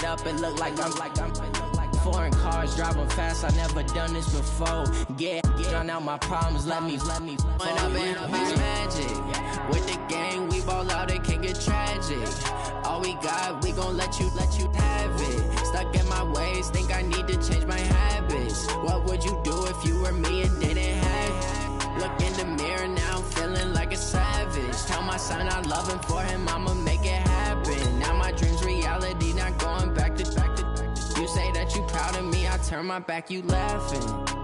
up, it look like I'm foreign cars driving fast. I never done this before. Get on out my problems. Let me. When I've been magic with the gang, we ball out. It can get tragic. All we got, we gon' let you have it. Stuck in my ways, think I need to change my habits. What would you do if you were me and didn't have it? Look in the mirror now, I'm feeling like a savage. Tell my son I love him, for him I'ma make it happen. Now my dream's reality, not going back to. You say that you proud of me, I turn my back, you laughing.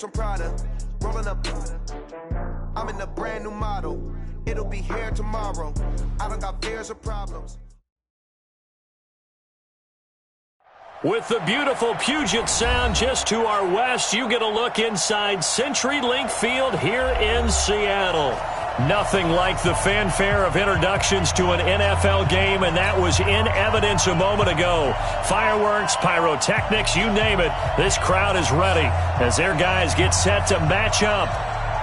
From Prada, rolling up. I'm in a brand new model. It'll be here tomorrow. I don't got fears or problems. With the beautiful Puget Sound just to our west, you get a look inside CenturyLink Field here in Seattle. Nothing like the fanfare of introductions to an NFL game, and that was in evidence a moment ago. Fireworks, pyrotechnics, you name it. This crowd is ready as their guys get set to match up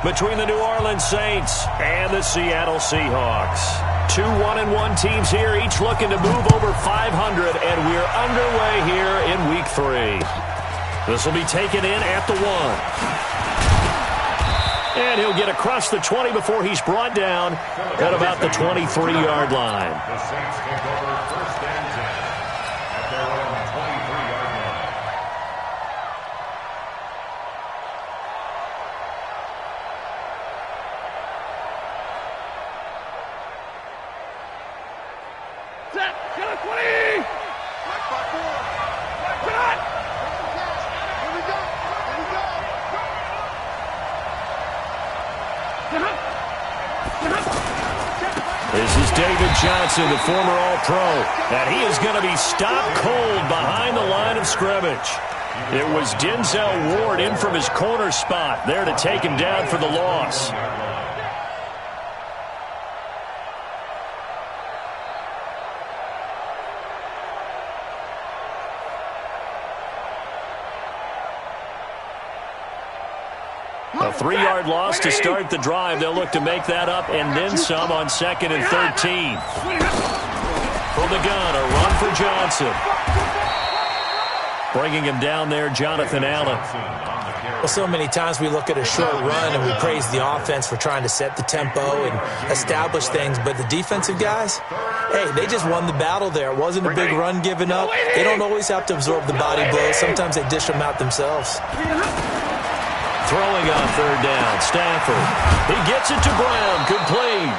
between the New Orleans Saints and the Seattle Seahawks. Two 1-1 teams here, each looking to move over 500, and we're underway here in Week 3. This will be taken in at the 1. And he'll get across the 20 before he's brought down at about the 23-yard line. The Saints take over first and 10 at their own 23-yard line. Set, get a 20! Back by 4. Back shot! Here we go! Here we go! This is David Johnson, the former All-Pro, and he is going to be stopped cold behind the line of scrimmage. It was Denzel Ward in from his corner spot there to take him down for the loss. A 3-yard loss to start the drive. They'll look to make that up and then some on 2nd and 13. From the gun, a run for Johnson. Bringing him down there, Jonathan Allen. Well, so many times we look at a short run and we praise the offense for trying to set the tempo and establish things, but the defensive guys, hey, they just won the battle there. It wasn't a big run given up. They don't always have to absorb the body blows. Sometimes they dish them out themselves. Throwing on 3rd down, Stafford. He gets it to Brown, complete.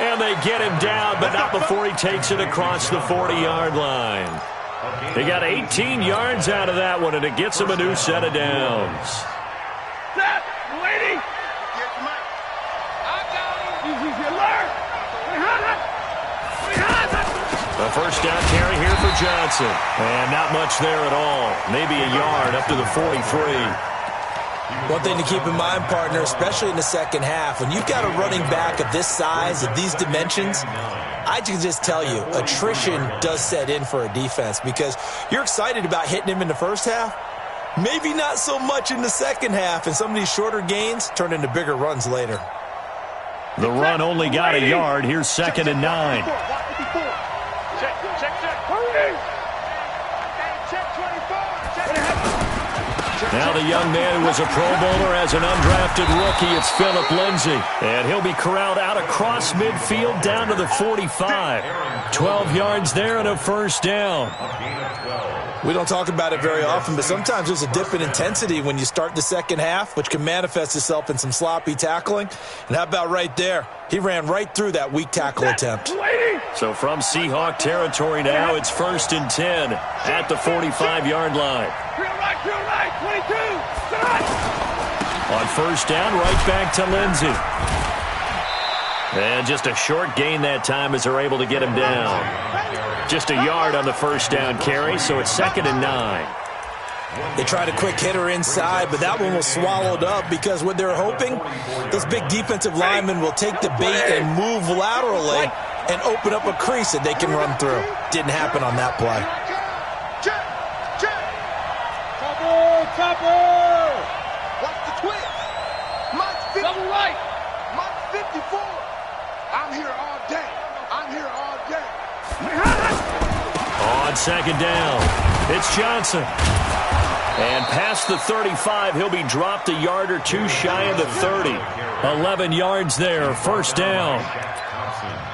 And they get him down, but not before he takes it across the 40-yard line. He got 18 yards out of that one, and it gets him a new set of downs. Set, lady. A first down carry here for Johnson. And not much there at all. Maybe a yard up to the 43. One thing to keep in mind, partner, especially in the second half, when you've got a running back of this size, of these dimensions, I can just tell you, attrition does set in for a defense because you're excited about hitting him in the first half. Maybe not so much in the second half, and some of these shorter gains turn into bigger runs later. The run only got a yard. Here's 2nd and 9. Now the young man who was a Pro Bowler as an undrafted rookie, it's Phillip Lindsay. And he'll be corralled out across midfield down to the 45. 12 yards there and a first down. We don't talk about it very often, but sometimes there's a dip in intensity when you start the second half, which can manifest itself in some sloppy tackling. And how about right there? He ran right through that weak tackle attempt. So from Seahawk territory now, it's 1st and 10 at the 45-yard line. Right, 22. On first down, right back to Lindsay. And just a short gain that time as they're able to get him down. Just a yard on the first down carry, so it's 2nd and 9. They tried a quick hitter inside, but that one was swallowed up because what they're hoping, those big defensive linemen will take the bait and move laterally and open up a crease that they can run through. Didn't happen on that play. Chopper! Watch the twist. Mike's 50. Double right. Mike's 54. I'm here all day. I'm here all day. On second down, it's Johnson. And past the 35, he'll be dropped a yard or two shy of the 30. 11 yards there, first down.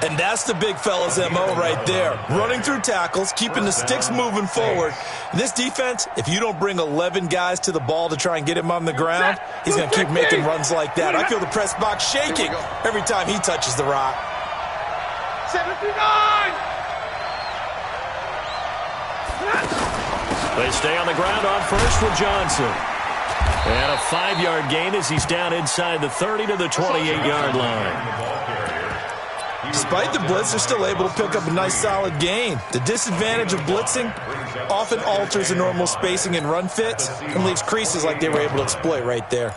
And that's the big fella's MO right there. Running through tackles, keeping the sticks moving forward. This defense, if you don't bring 11 guys to the ball to try and get him on the ground, he's going to keep making runs like that. I feel the press box shaking every time he touches the rock. 79! They stay on the ground on first with Johnson. And a 5-yard gain as he's down inside the 30 to the 28-yard line. Despite the blitz, they're still able to pick up a nice solid gain. The disadvantage of blitzing often alters the normal spacing and run fits and leaves creases like they were able to exploit right there.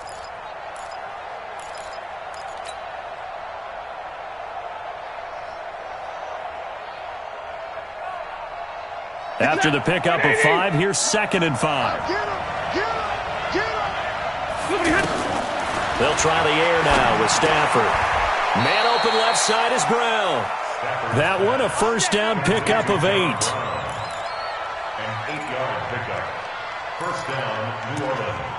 After the pickup of 5, here's 2nd and 5. They'll try the air now with Stafford. Man open left side is Brown. That one a first down pickup of 8. An 8-yard pickup. First down, New Orleans.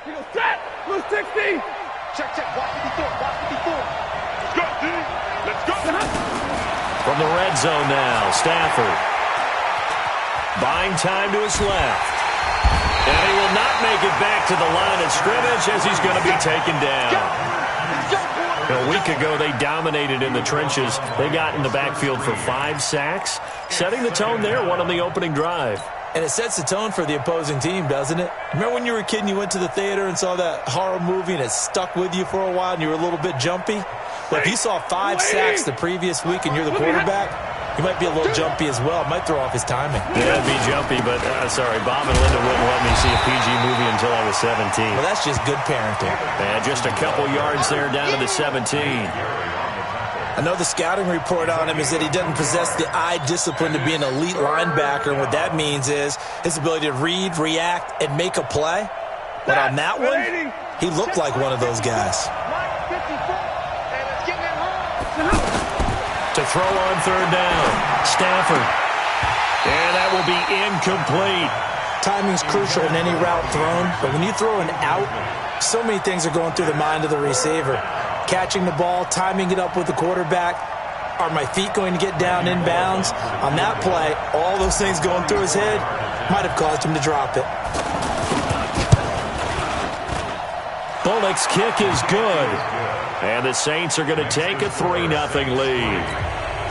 He goes set. Blue 60. Check. Watch 54. Let's go, D. Let's go. From the red zone now, Stafford. Buying time to his left. And he will not make it back to the line of scrimmage as he's going to be taken down. A week ago, they dominated in the trenches. They got in the backfield for 5 sacks, setting the tone there, one on the opening drive. And it sets the tone for the opposing team, doesn't it? Remember when you were a kid and you went to the theater and saw that horror movie and it stuck with you for a while and you were a little bit jumpy? Well, if you saw 5 sacks the previous week and you're the quarterback, you might be a little jumpy as well. It might throw off his timing. Yeah, it'd be jumpy, but sorry, Bob and Linda wouldn't let me see a PG movie until I was 17. Well, that's just good parenting. And just a couple yards there down to the 17. I know the scouting report on him is that he doesn't possess the eye discipline to be an elite linebacker. And what that means is his ability to read, react, and make a play. But on that one, he looked like one of those guys. To throw on third down, Stafford. And that will be incomplete. Timing's crucial in any route thrown, but when you throw an out, so many things are going through the mind of the receiver. Catching the ball, timing it up with the quarterback. Are my feet going to get down inbounds? On that play, all those things going through his head might have caused him to drop it. Bullock's kick is good. And the Saints are going to take a 3-0 lead.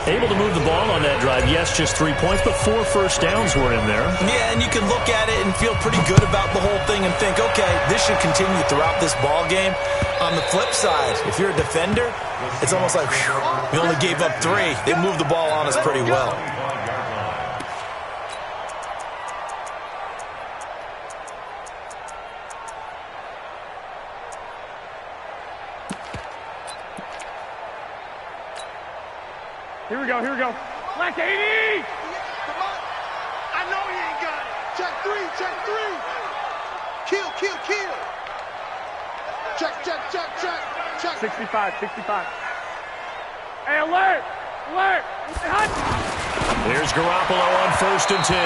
Able to move the ball on that drive. Yes, just 3 points, but 4 first downs were in there. Yeah, and you can look at it and feel pretty good about the whole thing and think, okay, this should continue throughout this ball game. On the flip side, if you're a defender, it's almost like, whew, we only gave up 3. They moved the ball on us pretty well. Here we go. Black 80! Come on. I know he ain't got it. Check 3. Kill. Check. 65. Hey, alert! Here's Garoppolo on 1st and 10.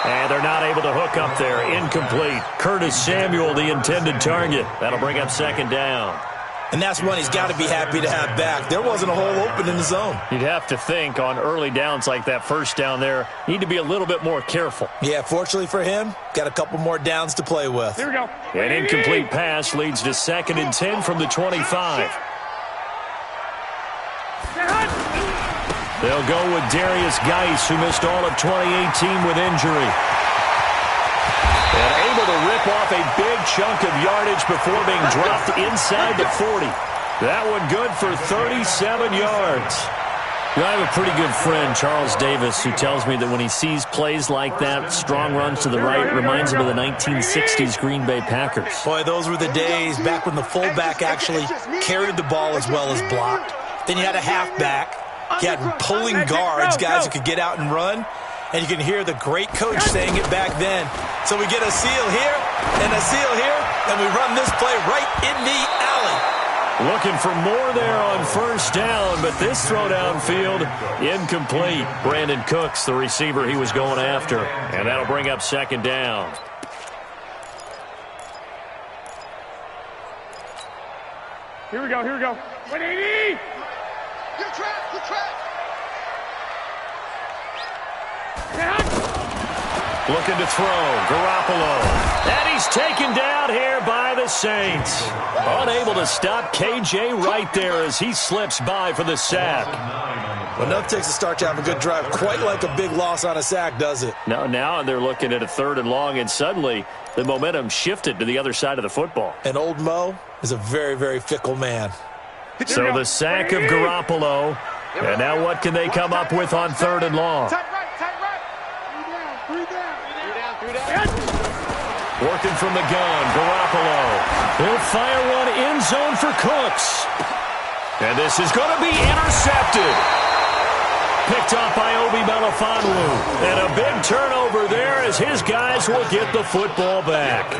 And they're not able to hook up there. Incomplete. Curtis Samuel, the intended target. That'll bring up 2nd down. And that's one he's got to be happy to have back. There wasn't a hole open in the zone. You'd have to think on early downs like that 1st down there, need to be a little bit more careful. Yeah, fortunately for him, got a couple more downs to play with. Here we go. An incomplete pass leads to 2nd and 10 from the 25. They'll go with Darius Geis, who missed all of 2018 with injury. And able to rip off a big chunk of yardage before being dropped inside the 40. That one good for 37 yards. You know, I have a pretty good friend, Charles Davis, who tells me that when he sees plays like that, strong runs to the right, reminds him of the 1960s Green Bay Packers. Boy, those were the days back when the fullback actually carried the ball as well as blocked. Then you had a halfback. You had pulling guards, guys who could get out and run. And you can hear the great coach saying it back then. So we get a seal here and a seal here, and we run this play right in the alley. Looking for more there on 1st down, but this throw downfield, incomplete. Brandon Cooks, the receiver he was going after. And that'll bring up 2nd down. Here we go. 180! Good track. Looking to throw, Garoppolo. And he's taken down here by the Saints. Unable to stop KJ right there as he slips by for the sack. Well, enough takes to start to have a good drive. Quite like a big loss on a sack, does it? Now they're looking at a 3rd and long, and suddenly the momentum shifted to the other side of the football. And old Mo is a very, very fickle man. So the sack of Garoppolo. And now what can they come up with on 3rd and long? Tight right. 3 down. Working from the gun, Garoppolo. He'll fire one end zone for Cooks. And this is going to be intercepted. Picked off by Obi Melifonwu. And a big turnover there as his guys will get the football back.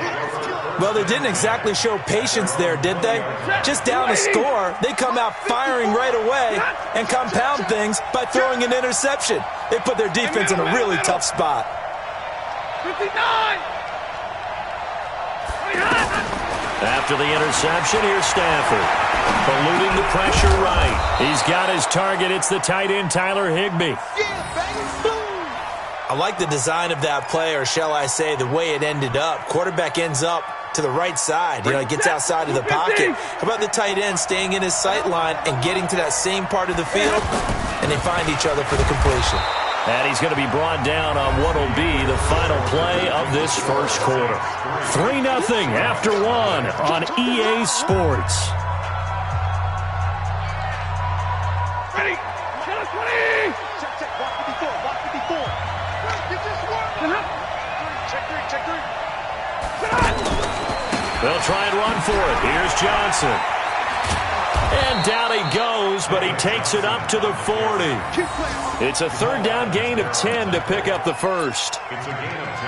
Well, they didn't exactly show patience there, did they? Just down a score, they come out firing right away and compound things by throwing an interception. They put their defense in a really tough spot. 59! After the interception, here's Stafford. Eluding the pressure right. He's got his target. It's the tight end, Tyler Higbee. I like the design of that play, or shall I say the way it ended up. Quarterback ends up to the right side. You know, he gets outside of the pocket. How about the tight end staying in his sight line and getting to that same part of the field? And they find each other for the completion. And he's going to be brought down on what will be the final play of this 1st quarter. 3-0 after 1 on EA Sports. Ready? Shut up, 20! Check. Block 54. Get this one. Check 3. They'll try and run for it. Here's Johnson. And down he goes, but he takes it up to the 40. It's a 3rd down gain of 10 to pick up the 1st.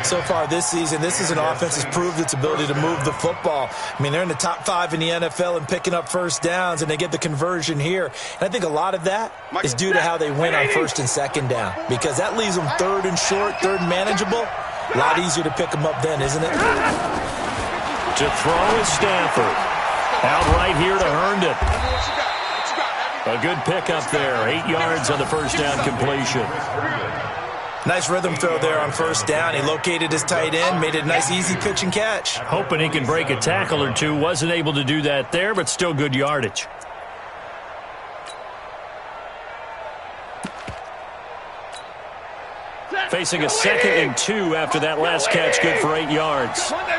So far this season, this is an offense that's proved its ability to move the football. I mean, they're in the top 5 in the NFL and picking up 1st downs, and they get the conversion here. And I think a lot of that is due to how they win on 1st and 2nd down, because that leaves them 3rd and short, 3rd and manageable. A lot easier to pick them up then, isn't it? To throw is Stafford. Out right here to Herndon. A good pickup there. 8 yards on the 1st down completion. Nice rhythm throw there on 1st down. He located his tight end, made it a nice easy pitch and catch. Hoping he can break a tackle or two. Wasn't able to do that there, but still good yardage. Facing a 2nd and 2 after that last catch, good for 8 yards. Monday.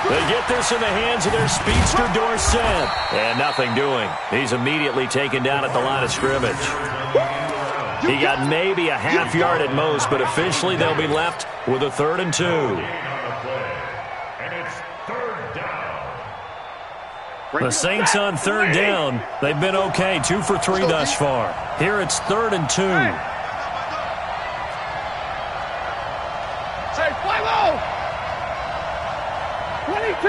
They get this in the hands of their speedster, Dorsett. And nothing doing. He's immediately taken down at the line of scrimmage. He got maybe a half yard at most, but officially they'll be left with a 3rd and 2. The Saints on 3rd down. They've been okay, 2 for 3 thus far. Here it's 3rd and 2. Say, fly low! 22.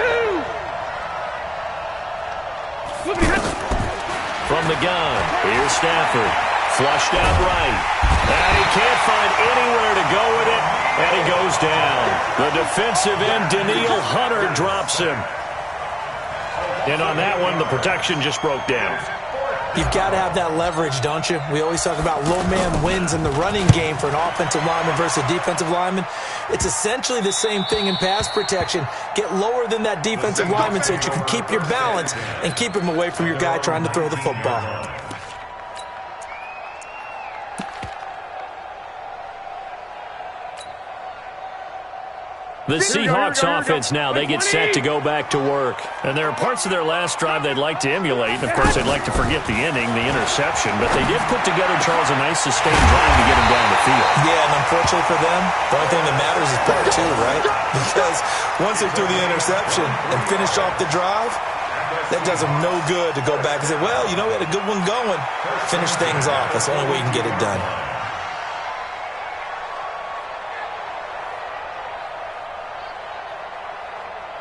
From the gun, here's Stafford. Flushed out right. And he can't find anywhere to go with it, and he goes down. The defensive end, Danielle Hunter, drops him. And on that one, the protection just broke down. You've got to have that leverage, don't you? We always talk about low man wins in the running game for an offensive lineman versus a defensive lineman. It's essentially the same thing in pass protection. Get lower than that defensive lineman so that you can keep your balance and keep him away from your guy trying to throw the football. The Seahawks offense now, they get set to go back to work. And there are parts of their last drive they'd like to emulate. And, of course, they'd like to forget the ending, the interception. But they did put together, Charles, a nice sustained drive to get him down the field. Yeah, and unfortunately for them, the only thing that matters is part two, right? Because once they threw the interception and finished off the drive, that does them no good to go back and say, well, you know, we had a good one going. Finish things off. That's the only way you can get it done.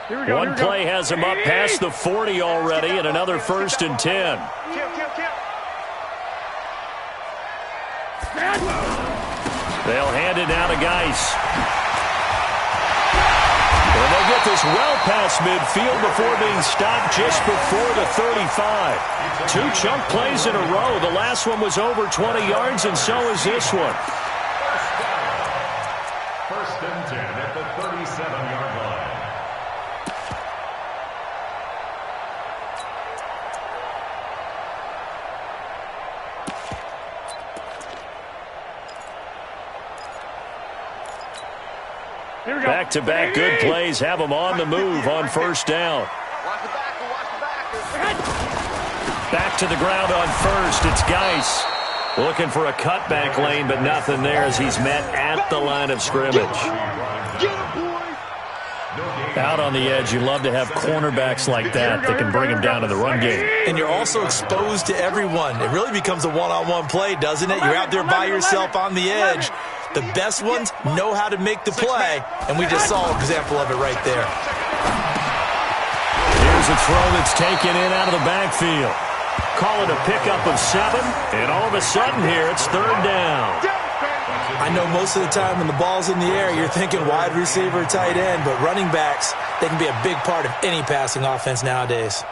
One play has him up past the 40 already, and another 1st and 10. They'll hand it now to Geis. And they get this well past midfield before being stopped just before the 35. 2 chunk plays in a row. The last one was over 20 yards, and so is this one. 1st and 10 at the 37-yard line. Back-to-back good plays have them on the move on 1st down. Back to the ground on 1st. It's Geis looking for a cutback lane, but nothing there as he's met at the line of scrimmage. Out on the edge, you love to have cornerbacks like that can bring him down to the run game. And you're also exposed to everyone. It really becomes a one-on-one play, doesn't it? You're out there by yourself on the edge. The best ones know how to make the play, and we just saw an example of it right there. Here's a throw that's taken in out of the backfield. Call it a pickup of 7, and all of a sudden here it's 3rd down. I know most of the time when the ball's in the air, you're thinking wide receiver, tight end, but running backs, they can be a big part of any passing offense nowadays.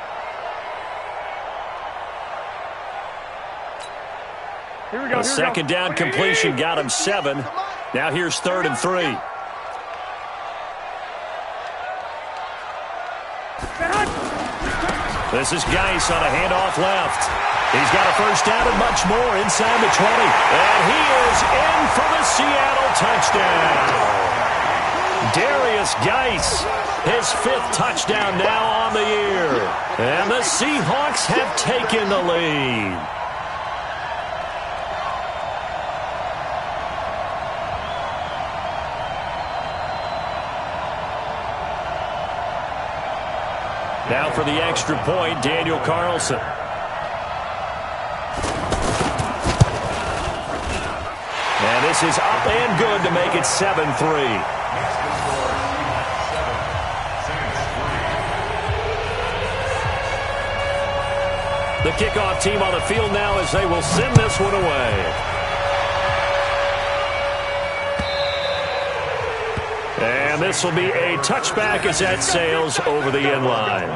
A 2nd down completion got him 7. Now here's 3rd and 3. This is Geis on a handoff left. He's got a 1st down and much more inside the 20. And he is in for the Seattle touchdown. Darius Geis, his 5th touchdown now on the year. And the Seahawks have taken the lead. Now for the extra point, Daniel Carlson. And this is up and good to make it 7-3. The kickoff team on the field now as they will send this one away. And this will be a touchback as that sails over the end line.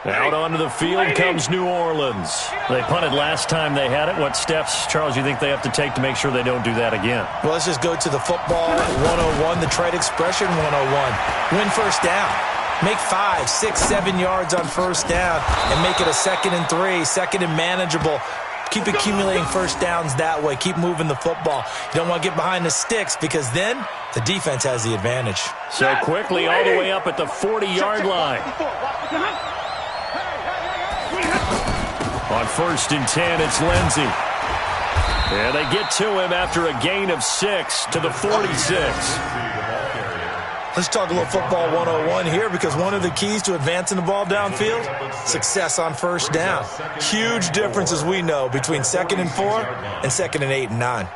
Out onto the field comes New Orleans. They punted last time they had it. What steps, Charles, you think they have to take to make sure they don't do that again? Well, let's just go to the football 101, the trade expression 101. Win 1st down. Make 5, 6, 7 yards on 1st down and make it a 2nd and 3, 2nd and manageable. Keep accumulating 1st downs that way. Keep moving the football. You don't want to get behind the sticks because then the defense has the advantage. So quickly all the way up at the 40-yard line. On 1st and 10, it's Lindsey. And they get to him after a gain of 6 to the 46. Let's talk a little football 101 here, because one of the keys to advancing the ball downfield, success on first down. Huge difference, as we know, between 2nd and 4 and 2nd and 8 and 9.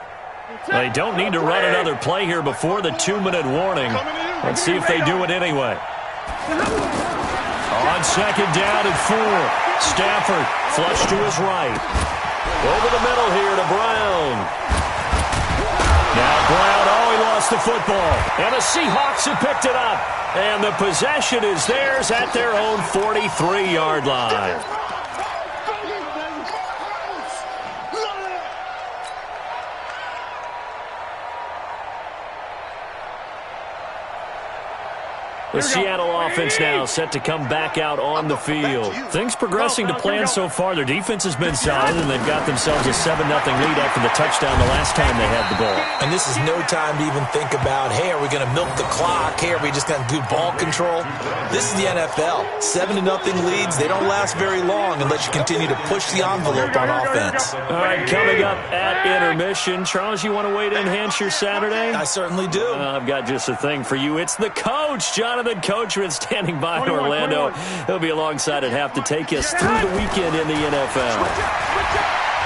They don't need to run another play here before the 2-minute warning. Let's see if they do it anyway. On 2nd down and 4, Stafford flush to his right. Over the middle here to Brown. Now Brown, he lost the football. And the Seahawks have picked it up. And the possession is theirs at their own 43-yard line. The Seattle offense now set to come back out on the field. Things progressing to plan so far. Their defense has been solid, and they've got themselves a 7-0 lead after the touchdown the last time they had the ball. And this is no time to even think about, hey, are we going to milk the clock? Hey, are we just going to do ball control? This is the NFL. 7-0 leads, they don't last very long unless you continue to push the envelope on offense. All right, coming up at intermission. Charles, you want to wait to enhance your Saturday? I certainly do. I've got just a thing for you. It's the coach, Jonathan Coachman, standing by in Orlando. He'll be alongside at half to take us through the weekend in the NFL.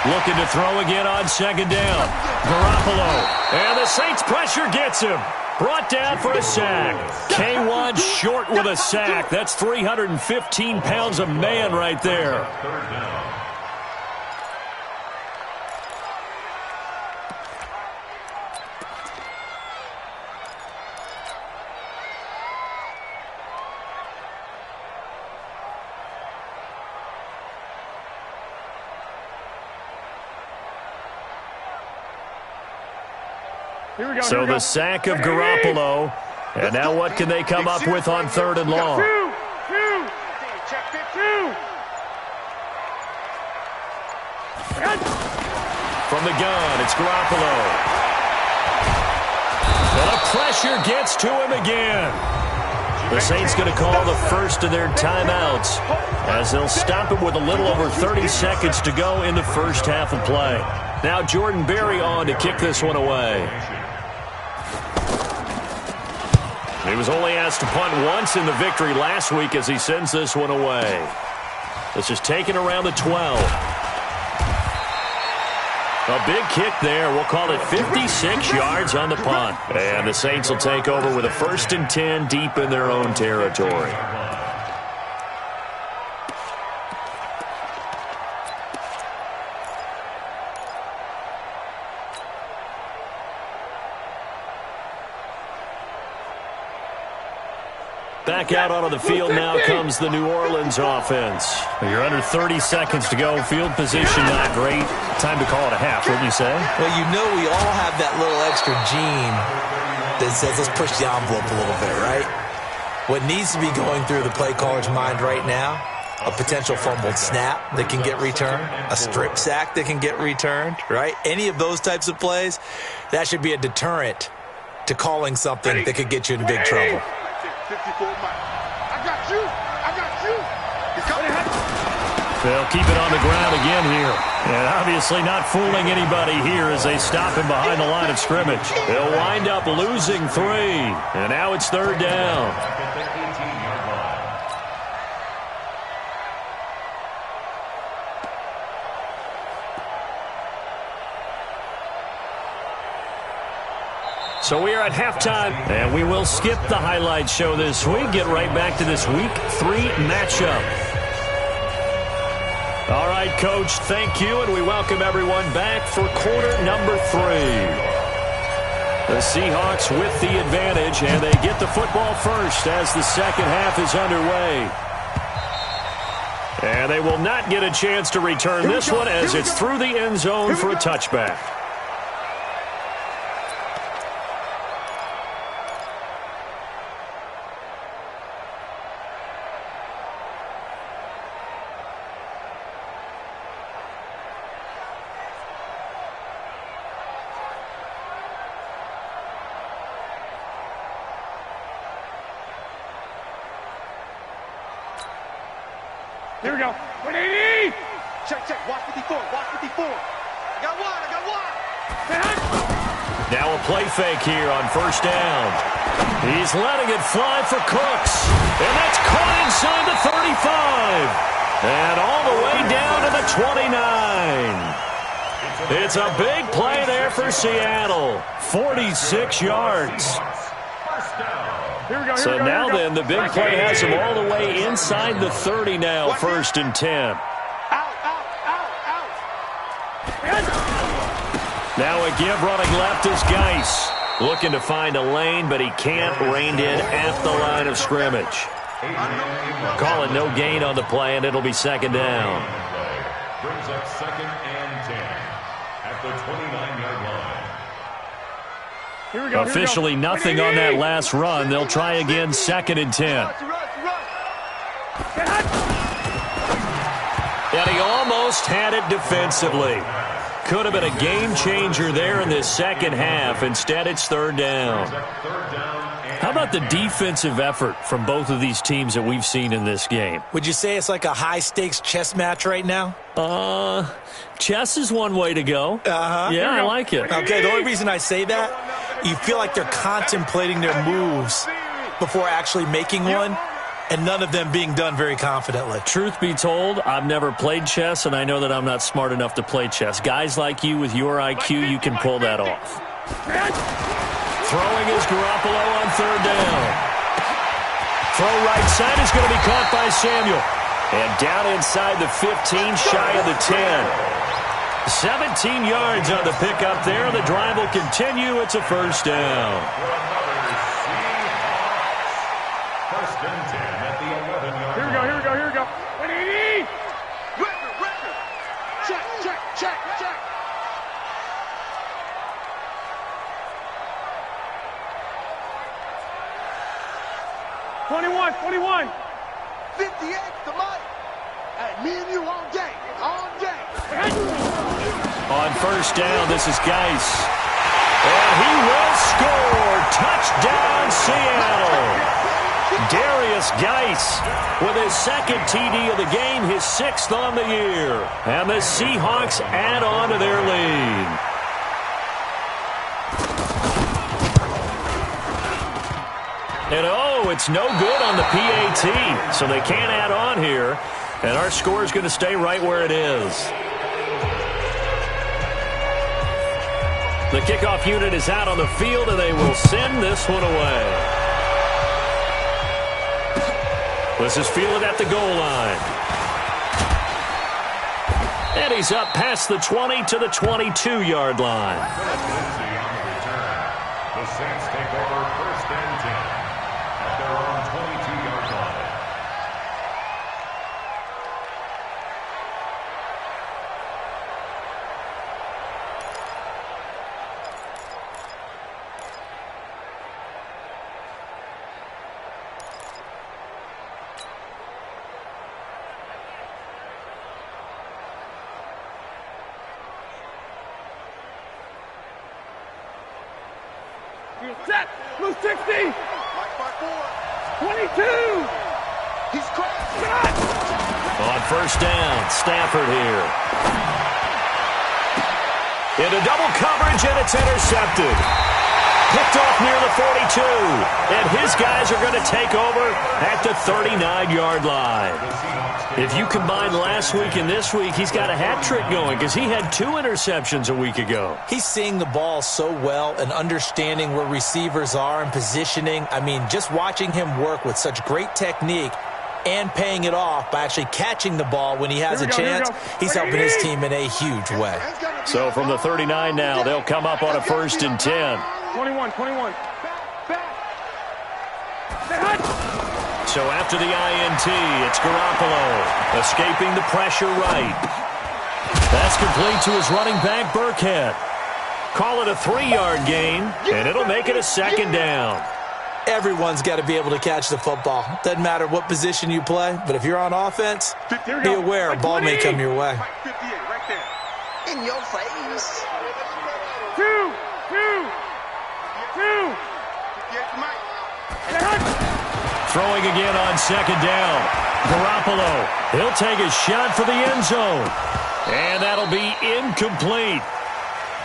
Looking to throw again on 2nd down. Garoppolo. And the Saints pressure gets him. Brought down for a sack. K1 short with a sack. That's 315 pounds a man right there. So the sack of Garoppolo. And now what can they come up with on 3rd and long? From the gun, it's Garoppolo. And the pressure gets to him again. The Saints going to call the first of their timeouts as they'll stop it with a little over 30 seconds to go in the first half of play. Now Jordan Berry on to kick this one away. He was only asked to punt once in the victory last week as he sends this one away. This is taken around the 12. A big kick there. We'll call it 56 yards on the punt. And the Saints will take over with a 1st and 10 deep in their own territory. Back out onto the field now comes the New Orleans offense. You're under 30 seconds to go. Field position not great. Time to call it a half, wouldn't you say? Well, you know we all have that little extra gene that says let's push the envelope a little bit, right? What needs to be going through the play caller's mind right now, a potential fumbled snap that can get returned, a strip sack that can get returned, right? Any of those types of plays, that should be a deterrent to calling something that could get you in big trouble. 54 miles. I got you. I got you. You're coming. They'll keep it on the ground again here. And obviously not fooling anybody here as they stop him behind the line of scrimmage. They'll wind up losing 3. And now it's 3rd down. So we are at halftime, and we will skip the highlight show this week. Get right back to this Week 3 matchup. All right, Coach, thank you, and we welcome everyone back for quarter number 3. The Seahawks with the advantage, and they get the football first as the second half is underway. And they will not get a chance to return this one as it's through the end zone for a touchback. Here we go. 180. Check, check. Watch 54. Watch 54. I got one. I got one. Now a play fake here on first down. He's letting it fly for Cooks. And that's caught inside the 35. And all the way down to the 29. It's a big play there for Seattle. 46 yards. So now then, the big play has him all the way inside the 30 now, 1st and 10. Now a give running left is Geis. Looking to find a lane, but he can't. Reined in at the line of scrimmage. Calling no gain on the play, and it'll be 2nd down. Brings up 2nd and 10 at the 29-yard line. Officially nothing on that last run. They'll try again 2nd and 10. And he almost had it defensively. Could have been a game changer there in this second half. Instead, it's 3rd down. How about the defensive effort from both of these teams that we've seen in this game? Would you say it's like a high-stakes chess match right now? Chess is one way to go. Yeah, I like it. Okay, the only reason I say that, you feel like they're contemplating their moves before actually making one, and none of them being done very confidently. Truth be told, I've never played chess, and I know that I'm not smart enough to play chess. Guys like you with your IQ, you can pull that off. Throwing is Garoppolo on 3rd down. Throw right side is going to be caught by Samuel. And down inside the 15, shy of the 10. 17 yards on the pickup there. The drive will continue. It's a 1st down. Here we go. 180! Record! Check! 21! 58 to Mike. Hey, me and you all day. On 1st down, this is Geis. And he will score. Touchdown, Seattle. Darius Geis with his 2nd TD of the game, his 6th on the year. And the Seahawks add on to their lead. And it's no good on the PAT, so they can't add on here. And our score is going to stay right where it is. The kickoff unit is out on the field, and they will send this one away. This is fielded at the goal line. And he's up past the 20 to the 22-yard line. The Saints take over 1st and 10 at their own 22-yard line. Set! Blue 60! 22! He's caught! On 1st down, Stafford here. Into double coverage, and it's intercepted. Picked off near the 42. And his guys are going to take over at the 39-yard line. If you combine last week and this week, he's got a hat trick going because he had 2 interceptions a week ago. He's seeing the ball so well and understanding where receivers are and positioning. I mean, just watching him work with such great technique and paying it off by actually catching the ball when he has a chance, he's helping his team in a huge way. So from the 39 now, they'll come up on a 1st and 10. 21. So after the INT, it's Garoppolo escaping the pressure right. That's complete to his running back, Burkhead. Call it a 3-yard gain, and it'll make it a 2nd down. Everyone's got to be able to catch the football. Doesn't matter what position you play, but if you're on offense, be aware a ball may come your way. In your face. 2. Throwing again on 2nd down. Garoppolo, he'll take a shot for the end zone. And that'll be incomplete.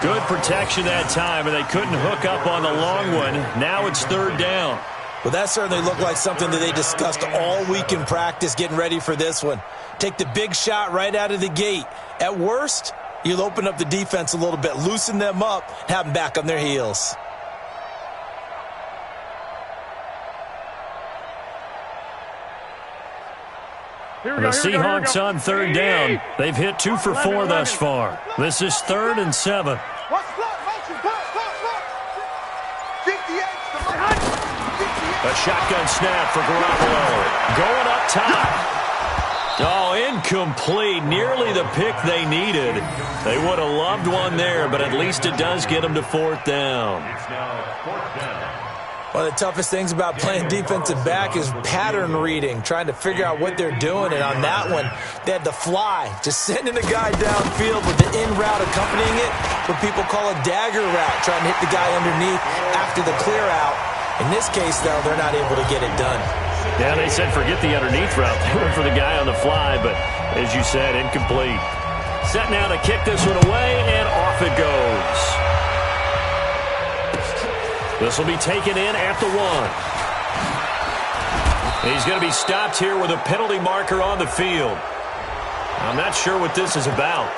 Good protection that time, and they couldn't hook up on the long one. Now it's third down. Well, that certainly looked like something that they discussed all week in practice getting ready for this one. Take the big shot right out of the gate. At worst, you'll open up the defense a little bit, loosen them up, have them back on their heels. The Seahawks on third down. They've hit 2 for 4 thus far. This is 3rd and 7. A shotgun snap for Garoppolo. Going up top. Oh, incomplete. Nearly the pick they needed. They would have loved one there, but at least it does get them to 4th down. One of the toughest things about playing defensive back is pattern reading, trying to figure out what they're doing. And on that one, they had to fly, just sending a guy downfield with the in route accompanying it, what people call a dagger route, trying to hit the guy underneath after the clear out. In this case, though, they're not able to get it done. Yeah, they said forget the underneath route. They went for the guy on the fly, but as you said, incomplete. Set now to kick this one away, and off it goes. This will be taken in at the 1. He's going to be stopped here with a penalty marker on the field. I'm not sure what this is about.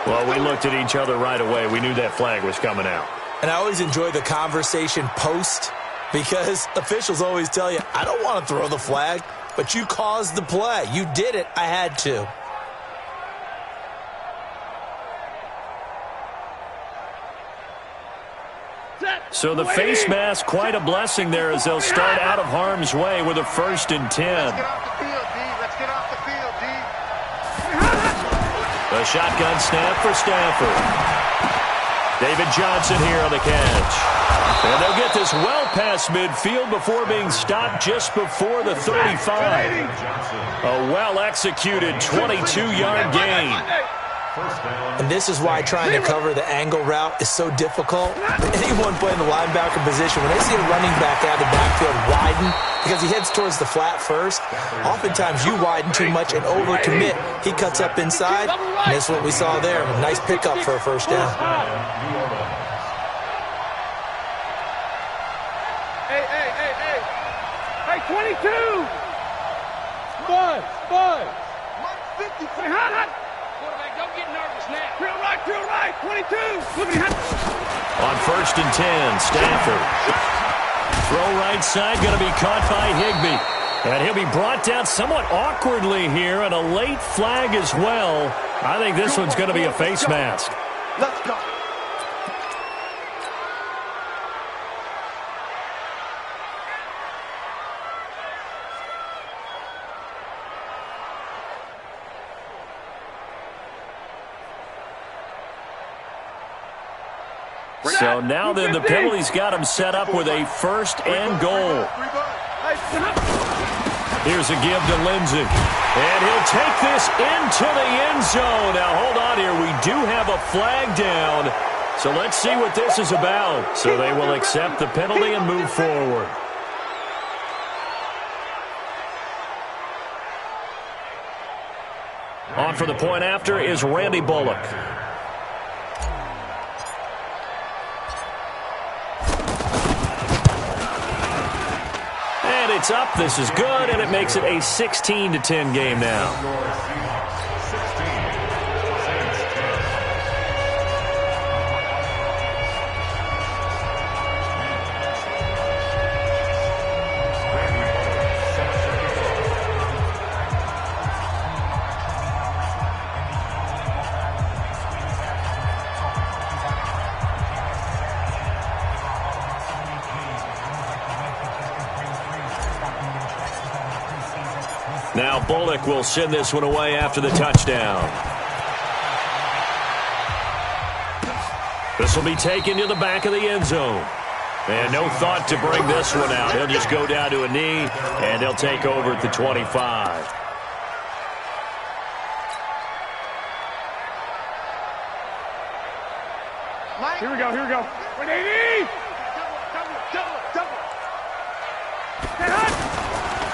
Well, we looked at each other right away. We knew that flag was coming out. And I always enjoy the conversation post, because officials always tell you, I don't want to throw the flag, but you caused the play. You did it. I had to. So the face mask, quite a blessing there as they'll start out of harm's way with a 1st and 10. Let's get off the field, D. Let's get off the field, D. A shotgun snap for Stafford. David Johnson here on the catch. And they'll get this well past midfield before being stopped just before the 35. A well-executed 22-yard gain. And this is why trying to cover the angle route is so difficult. Anyone playing the linebacker position, when they see a running back out of the backfield widen because he heads towards the flat first, oftentimes you widen too much and overcommit. He cuts up inside, and that's what we saw there. A nice pickup for a 1st down. Hey, 22! Bud! 150! Quarterback, don't get nervous now. Drill right, 22! On 1st and 10, Stafford. Throw right side, going to be caught by Higbee. And he'll be brought down somewhat awkwardly here, and a late flag as well. I think this one's going to be a face mask. Let's go. So now then the penalty's got him set up with a 1st and goal. Here's a give to Lindsey. And he'll take this into the end zone. Now hold on here. We do have a flag down. So let's see what this is about. So they will accept the penalty and move forward. On for the point after is Randy Bullock. It's up. This is good, and it makes it a 16-10 game now. Now Bullock will send this one away after the touchdown. This will be taken to the back of the end zone. And no thought to bring this one out. He'll just go down to a knee, and he'll take over at the 25. Here we go. 180!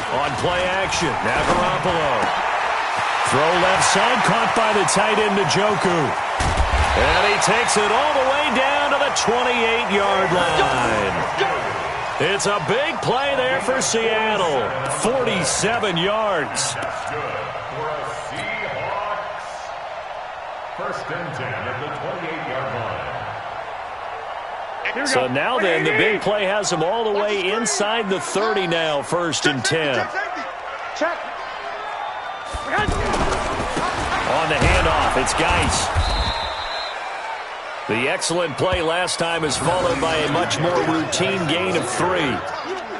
On play action, now Garoppolo. Throw left side, caught by the tight end, Njoku. And he takes it all the way down to the 28-yard line. It's a big play there for Seattle. 47 yards. That's good for a Seahawks. First and 10 at the 28-yard line. So now then, the big play has him all the way inside the 30 now, first and 10. On the handoff, it's Geis. The excellent play last time is followed by a much more routine gain of 3.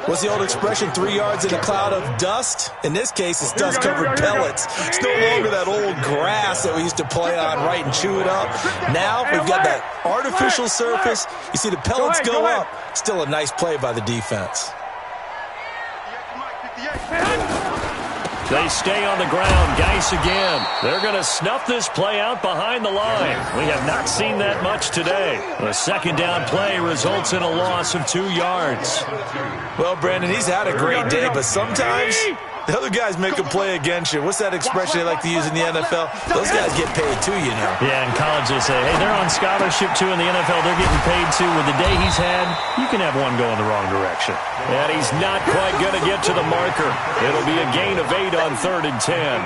What's the old expression, 3 yards in a cloud of dust? In this case, it's dust-covered pellets. It's no longer that old grass that we used to play on, right, and chew it up. Now we've got that artificial surface. You see the pellets go up. Still a nice play by the defense. They stay on the ground. Geis again. They're going to snuff this play out behind the line. We have not seen that much today. The second down play results in a loss of 2 yards. Well, Brandon, he's had a great day, but sometimes the other guys make a play against you. What's that expression they like to use in the NFL? Those guys get paid too, you know. Yeah, in college they say, hey, they're on scholarship too. In the NFL, they're getting paid too. With the day he's had, you can have one go in the wrong direction. And he's not quite going to get to the marker. It'll be a gain of 8 on 3rd and 10.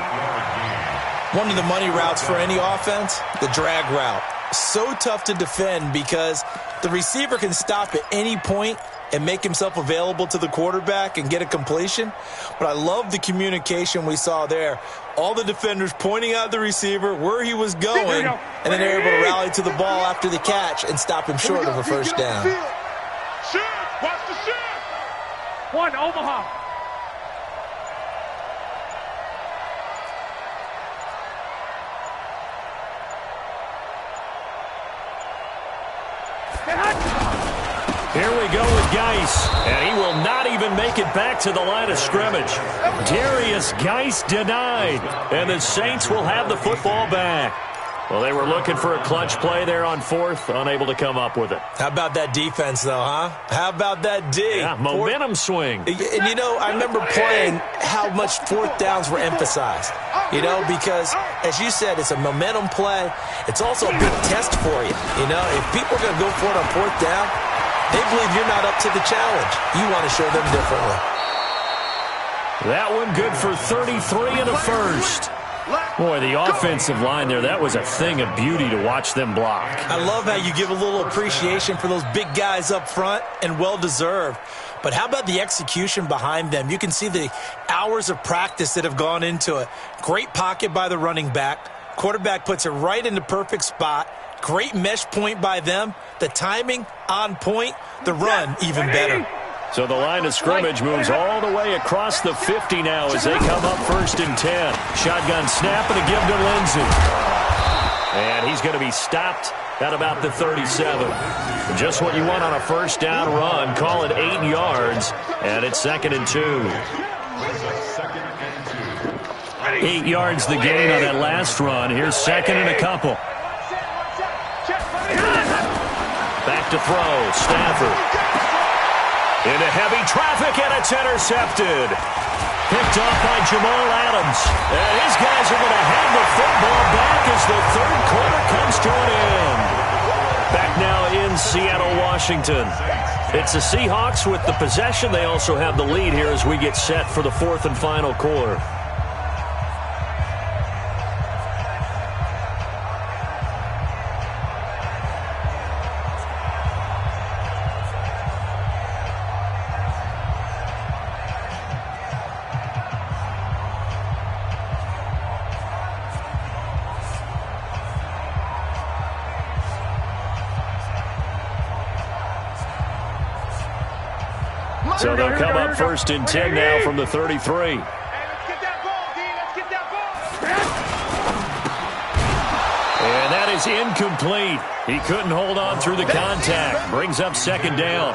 One of the money routes for any offense, the drag route. So tough to defend because the receiver can stop at any point and make himself available to the quarterback and get a completion. But I love the communication we saw there. All the defenders pointing out the receiver, where he was going, and then they're able to rally to the ball after the catch and stop him short of a first down. Watch the shift. 1, Omaha. Here we go with Geis, and he will not even make it back to the line of scrimmage. Darius Geis denied, and the Saints will have the football back. Well, they were looking for a clutch play there on 4th, unable to come up with it. How about that defense, though, huh? How about that D? Yeah, momentum swing. And, you know, I remember playing how much 4th downs were emphasized. You know, because, as you said, it's a momentum play. It's also a big test for you. You know, if people are going to go for it on 4th down, they believe you're not up to the challenge. You want to show them differently. That one good for 33 and a first. Boy, the offensive line there, that was a thing of beauty to watch them block. I love how you give a little appreciation for those big guys up front, and well-deserved. But how about the execution behind them? You can see the hours of practice that have gone into it. Great pocket by the running back. Quarterback puts it right in the perfect spot. Great mesh point by them. The timing on point. The run even better. So the line of scrimmage moves all the way across the 50 now as they come up 1st and 10. Shotgun snap and a give to Lindsey. And he's going to be stopped at about the 37. Just what you want on a first down run. Call it 8 yards, and it's 2nd and 2. 8 yards the gain on that last run. Here's 2nd and a couple. Back to throw. Stafford. Into heavy traffic, and it's intercepted. Picked off by Jamal Adams. And his guys are going to have the football back as the 3rd quarter comes to an end. Back now in Seattle, Washington. It's the Seahawks with the possession. They also have the lead here as we get set for the 4th and final quarter. So they'll come up 1st and 10 now from the 33. Hey, let's get that ball, D. Let's get that ball. And that is incomplete. He couldn't hold on through the contact. Brings up 2nd down.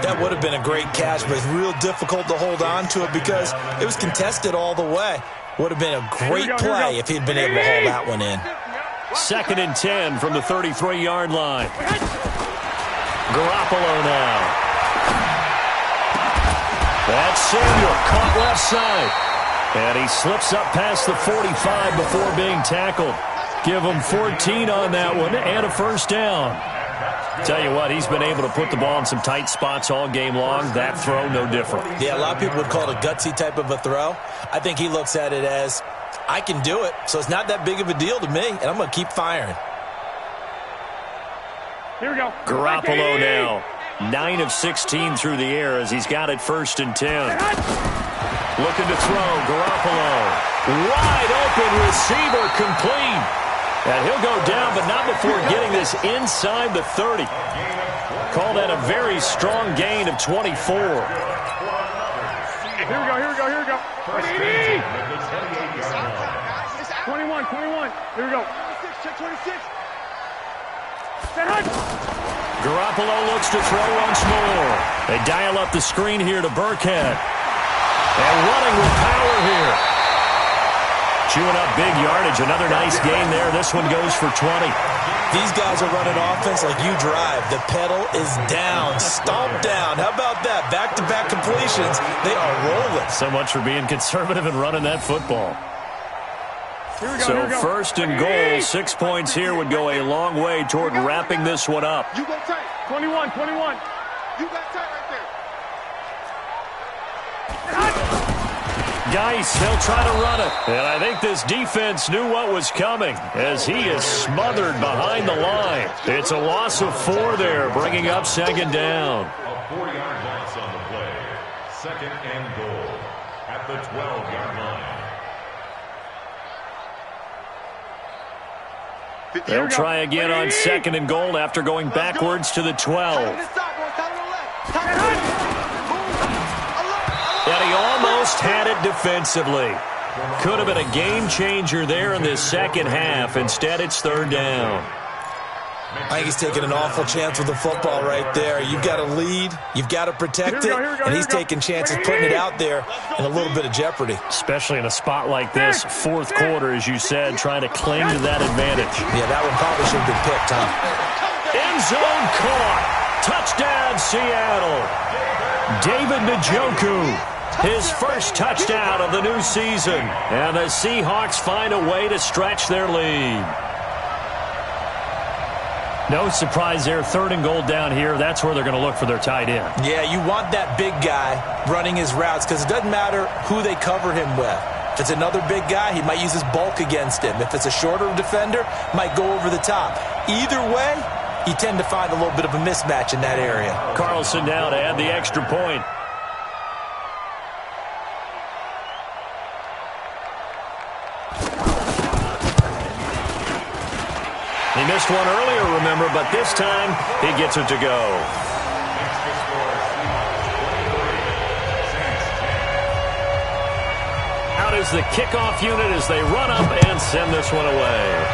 That would have been a great catch, but it's real difficult to hold on to it because it was contested all the way. Would have been a great play if he'd been able to haul that one in. 2nd and 10 from the 33-yard line. Garoppolo now. That's Samuel, caught left side. And he slips up past the 45 before being tackled. Give him 14 on that one and a first down. Tell you what, he's been able to put the ball in some tight spots all game long. That throw, no different. Yeah, a lot of people would call it a gutsy type of a throw. I think he looks at it as, I can do it, so it's not that big of a deal to me, and I'm going to keep firing. Here we go. Garoppolo now. 9 of 16 through the air as he's got it 1st and 10. Looking to throw. Garoppolo. Wide open receiver complete. And he'll go down, but not before getting this inside the 30. Call that a very strong gain of 24. Here we go, here we go, here we go. 21. Here we go. 26. Garoppolo looks to throw once more. They dial up the screen here to Burkhead. And running with power here. Chewing up big yardage. Another nice gain there. This one goes for 20. These guys are running offense like you drive. The pedal is down, stomped down. How about that? Back-to-back completions. They are rolling. So much for being conservative and running that football. So 1st and goal, 6 points here would go a long way toward wrapping this one up. You go tight. 21. You got tight right there. Geis, they'll try to run it. And I think this defense knew what was coming as he is smothered behind the line. It's a loss of 4 there, bringing up 2nd down. A 4-yard loss on the play. 2nd and goal at the 12-yard line. They'll try again on 2nd and goal after going backwards to the 12. And he almost had it defensively. Could have been a game changer there in this second half. Instead, it's 3rd down. I think he's taking an awful chance with the football right there. You've got to lead. You've got to protect it. And he's taking chances, putting it out there in a little bit of jeopardy. Especially in a spot like this, 4th quarter, as you said, trying to cling to that advantage. Yeah, that one probably should have been picked, huh? End zone caught. Touchdown, Seattle. David Njoku. His first touchdown of the new season. And the Seahawks find a way to stretch their lead. No surprise there. 3rd and goal down here. That's where they're going to look for their tight end. Yeah, you want that big guy running his routes because it doesn't matter who they cover him with. If it's another big guy, he might use his bulk against him. If it's a shorter defender, might go over the top. Either way, you tend to find a little bit of a mismatch in that area. Carlson now to add the extra point. He missed one earlier, remember, but this time he gets it to go. Out is the kickoff unit as they run up and send this one away.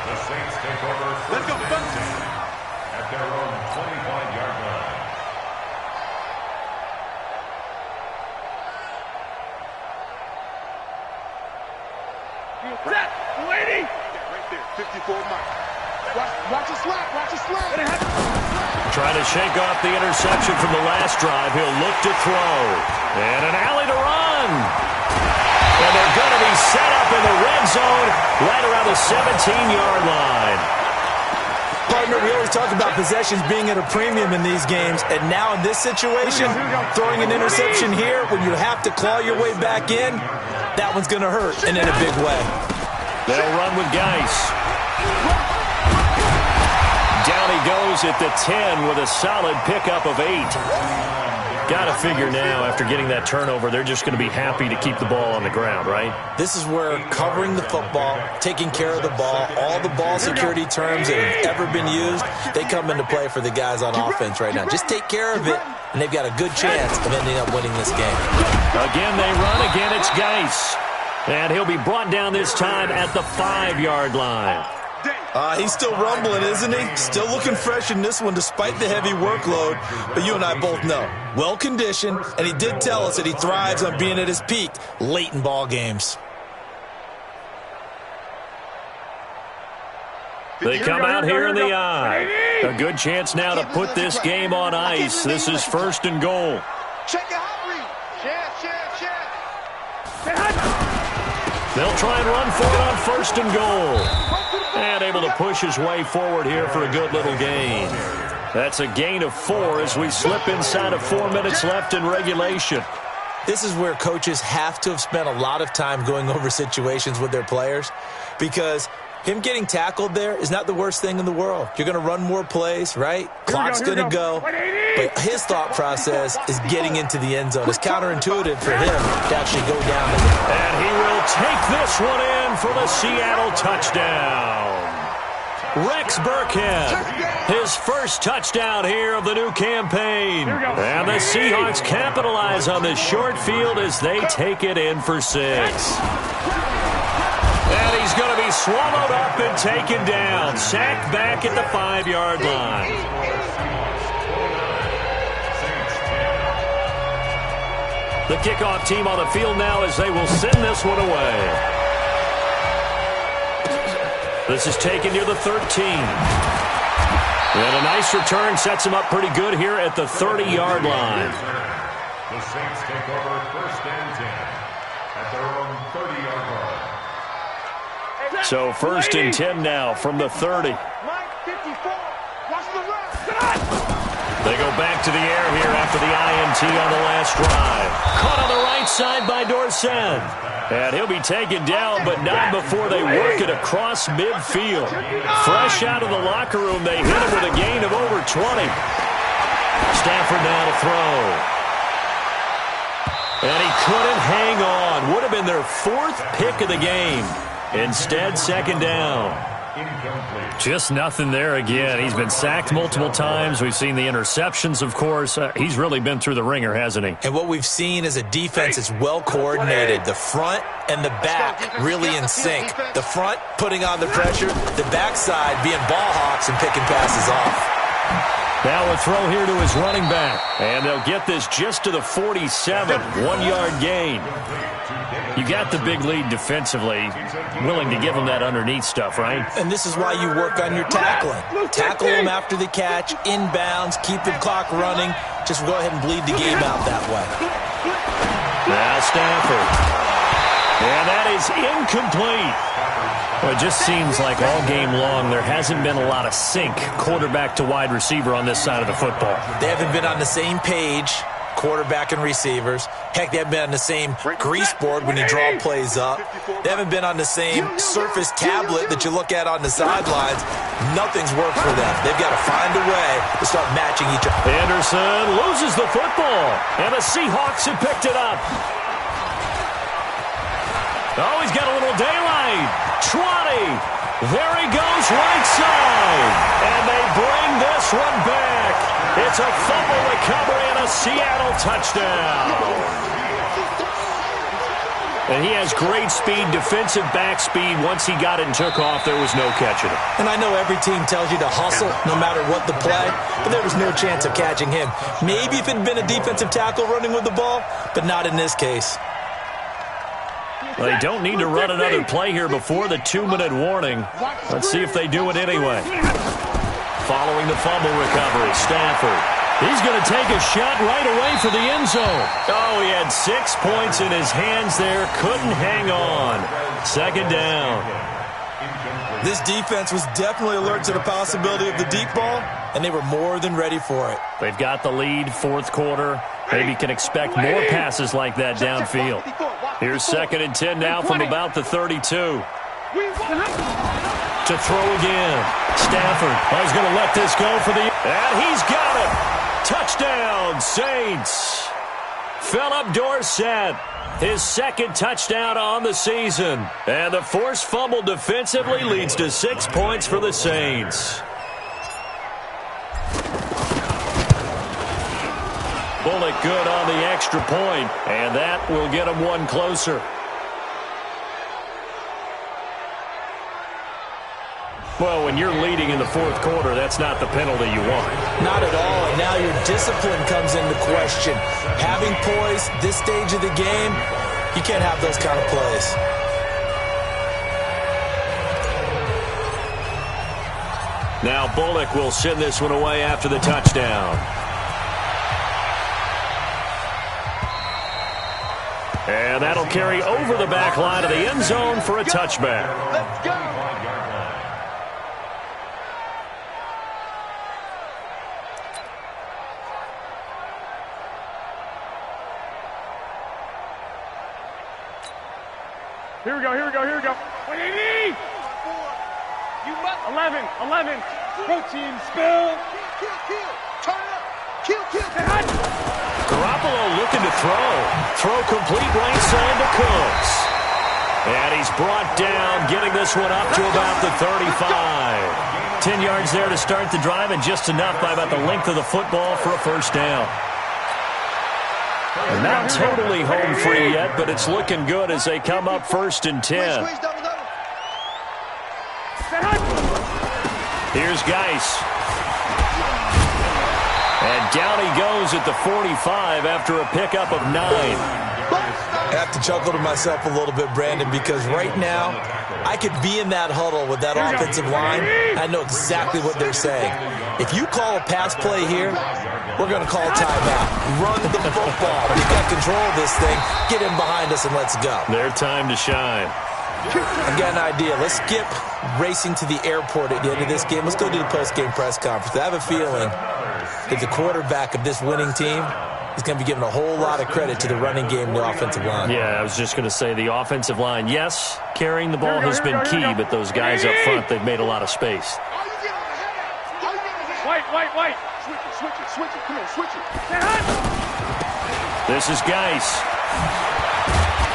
The Saints take over 1st and 10 at their own 25-yard line. Set, lady. Right there, 54 Mike. Watch it slap, Trying to shake off the interception from the last drive. He'll look to throw. And an alley to run. And they're going to be set up in the red zone right around the 17-yard line. Partner, we always talk about possessions being at a premium in these games, and now in this situation, throwing an interception here when you have to claw your way back in, that one's going to hurt, and in a big way. They'll run with Geis. Down he goes at the 10 with a solid pickup of 8. Got to figure now, after getting that turnover, they're just going to be happy to keep the ball on the ground, right? This is where covering the football, taking care of the ball, all the ball security terms that have ever been used, they come into play for the guys on offense right now. Just take care of it, and they've got a good chance of ending up winning this game. Again, they run. Again, it's Geis. And he'll be brought down this time at the 5-yard line. He's still rumbling, isn't he? Still looking fresh in this one despite the heavy workload. But you and I both know, well-conditioned, and he did tell us that he thrives on being at his peak late in ball games. They come out here in the eye. A good chance now to put this game on ice. This is 1st and goal. Check your hot read. Chance. They'll try and run for it on 1st and goal. And able to push his way forward here for a good little gain. That's a gain of 4 as we slip inside of 4 minutes left in regulation. This is where coaches have to have spent a lot of time going over situations with their players, because him getting tackled there is not the worst thing in the world. You're going to run more plays, right? Clock's going to go. But his thought process is getting into the end zone. It's counterintuitive for him to actually go down. And he will take this one in for the Seattle touchdown. Rex Burkhead, his first touchdown here of the new campaign. And the Seahawks capitalize on this short field as they take it in for 6. And he's going to be swallowed up and taken down. Sacked back at the 5-yard line. The kickoff team on the field now as they will send this one away. This is taken near the 13. And a nice return sets him up pretty good here at the 30-yard line. The Saints take over 1st and 10 at their own 30-yard line. So 1st and 10 now from the 30. They go back to the air here after the INT on the last drive. Caught on the right side by Dorsett. And he'll be taken down, but not before they work it across midfield. Fresh out of the locker room, they hit him with a gain of over 20. Stafford now to throw. And he couldn't hang on. Would have been their 4th pick of the game. Instead, 2nd down. Just nothing there again. He's been sacked multiple times. We've seen the interceptions, of course. He's really been through the ringer, hasn't he? And what we've seen is a defense that's well coordinated. The front and the back really in sync. The front putting on the pressure, the backside being ball hawks and picking passes off. Now a throw here to his running back. And they'll get this just to the 47. 1-yard gain. You got the big lead defensively. Willing to give him that underneath stuff, right? And this is why you work on your tackling. Tackle him after the catch, inbounds, keep the clock running. Just go ahead and bleed the game out that way. Now Stafford. And that is incomplete. Well, it just seems like all game long there hasn't been a lot of sync quarterback to wide receiver on this side of the football. They haven't been on the same page, quarterback and receivers. Heck, they haven't been on the same grease board when you draw plays up. They haven't been on the same Surface tablet that you look at on the sidelines. Nothing's worked for them. They've got to find a way to start matching each other. Anderson loses the football, and the Seahawks have picked it up. Oh, he's got a little daylight. 20. There he goes right side. And they bring this one back. It's a fumble recovery and a Seattle touchdown. And he has great speed, defensive back speed. Once he got it and took off, there was no catching him. And I know every team tells you to hustle no matter what the play, but there was no chance of catching him. Maybe if it had been a defensive tackle running with the ball, but not in this case. Well, they don't need to run another play here before the 2-minute warning. Let's see if they do it anyway. Following the fumble recovery, Stafford. He's going to take a shot right away for the end zone. Oh, he had 6 points in his hands there. Couldn't hang on. 2nd down. This defense was definitely alert to the possibility of the deep ball, and they were more than ready for it. They've got the lead, 4th quarter. Maybe can expect more passes like that downfield. Here's 2nd and 10 now from about the 32. To throw again. Stafford is going to let this go for the... And he's got it. Touchdown, Saints. Philip Dorsett, his 2nd touchdown on the season. And the forced fumble defensively leads to 6 points for the Saints. Bullock good on the extra point, and that will get him one closer. Well, when you're leading in the 4th quarter, that's not the penalty you want. Not at all, and now your discipline comes into question. Having poise this stage of the game, you can't have those kind of plays. Now Bullock will send this one away after the touchdown. And that'll carry over the back line of the end zone for a touchback. Let's go. Here we go, here we go, here we go. 180! 11. Protein spill. Kill. Turn it up. Kill. Garoppolo looking to throw complete right side to Cooks. And he's brought down, getting this one up to about the 35. 10 yards there to start the drive, and just enough by about the length of the football for a first down. Not totally home free yet, but it's looking good as they come up 1st and 10. Here's Geis. And down he goes at the 45 after a pickup of 9. I have to chuckle to myself a little bit, Brandon, because right now I could be in that huddle with that offensive line. I know exactly what they're saying. If you call a pass play here, we're going to call timeout. Run the football. We've got control of this thing. Get in behind us and let's go. Their time to shine. I've got an idea. Let's skip racing to the airport at the end of this game. Let's go to the post-game press conference. I have a feeling that the quarterback of this winning team is going to be giving a whole lot of credit to the running game and the offensive line. Yeah, I was just going to say the offensive line, yes, carrying the ball has been key, but those guys up front, they've made a lot of space. White. Switch it. Come on, switch it. This is Geis.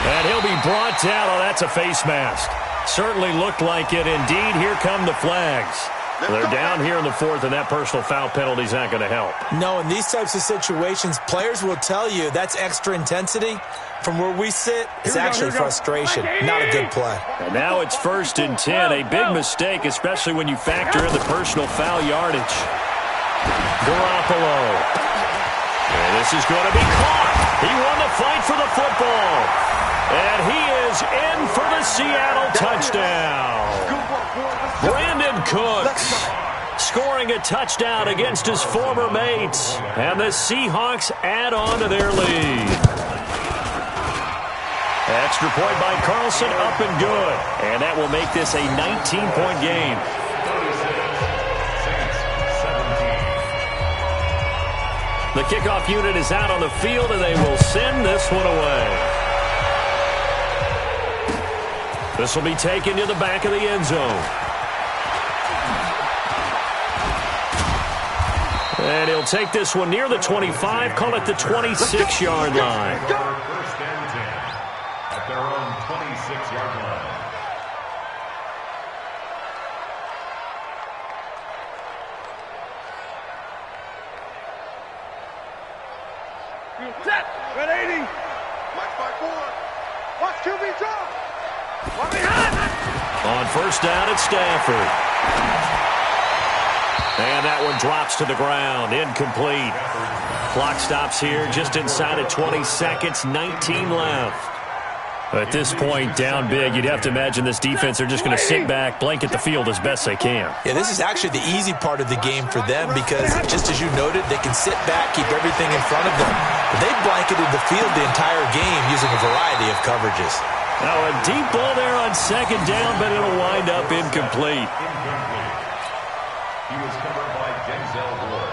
And he'll be brought down. Oh, that's a face mask. Certainly looked like it. Indeed, here come the flags. They're down here in the 4th, and that personal foul penalty is not going to help. No, in these types of situations, players will tell you that's extra intensity. From where we sit, it's actually frustration. Not a good play. And now it's 1st and 10. A big mistake, especially when you factor in the personal foul yardage. Garoppolo. And this is going to be caught. He won the fight for the football. And he is in for the Seattle touchdown. Brandon Cooks scoring a touchdown against his former mates. And the Seahawks add on to their lead. Extra point by Carlson, up and good. And that will make this a 19-point game. The kickoff unit is out on the field, and they will send this one away. This will be taken to the back of the end zone. And he'll take this one near the 25, call it the 26-yard line. First and 10 at their own 26-yard line. Set. 180. Watch by 4. Watch QB drop. One behind. On first down, it's Stafford. And that one drops to the ground. Incomplete. Clock stops here just inside of 20 seconds. 19 left. At this point, down big, you'd have to imagine this defense are just going to sit back, blanket the field as best they can. Yeah, this is actually the easy part of the game for them because, just as you noted, they can sit back, keep everything in front of them. But they blanketed the field the entire game using a variety of coverages. Now a deep ball there on second down, but it'll wind up incomplete. He was covered by Denzel Ward.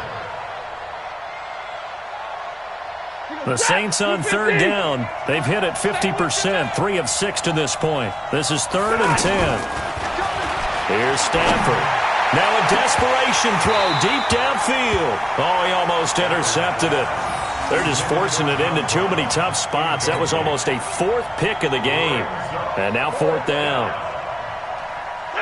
The Saints on third down. They've hit it 50%, 3 of 6 to this point. This is 3rd and 10. Here's Stafford. Now a desperation throw deep downfield. Oh, he almost intercepted it. They're just forcing it into too many tough spots. That was almost a 4th pick of the game. And now 4th down.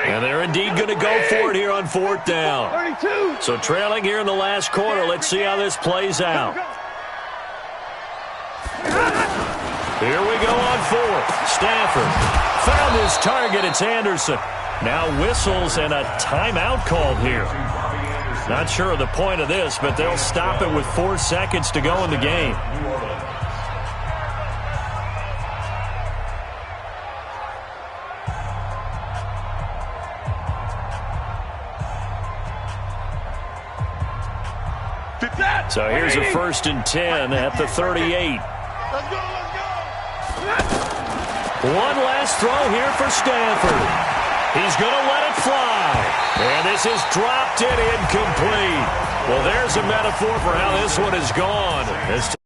And they're indeed going to go for it here on 4th down. 32. So trailing here in the last quarter. Let's see how this plays out. Here we go on 4th. Stafford found his target. It's Anderson. Now whistles and a timeout called here. Not sure of the point of this, but they'll stop it with 4 seconds to go in the game. So here's a 1st and 10 at the 38. Let's go. One last throw here for Stanford. He's going to let it fly. And this is dropped it incomplete. Well, there's a metaphor for how this one has gone.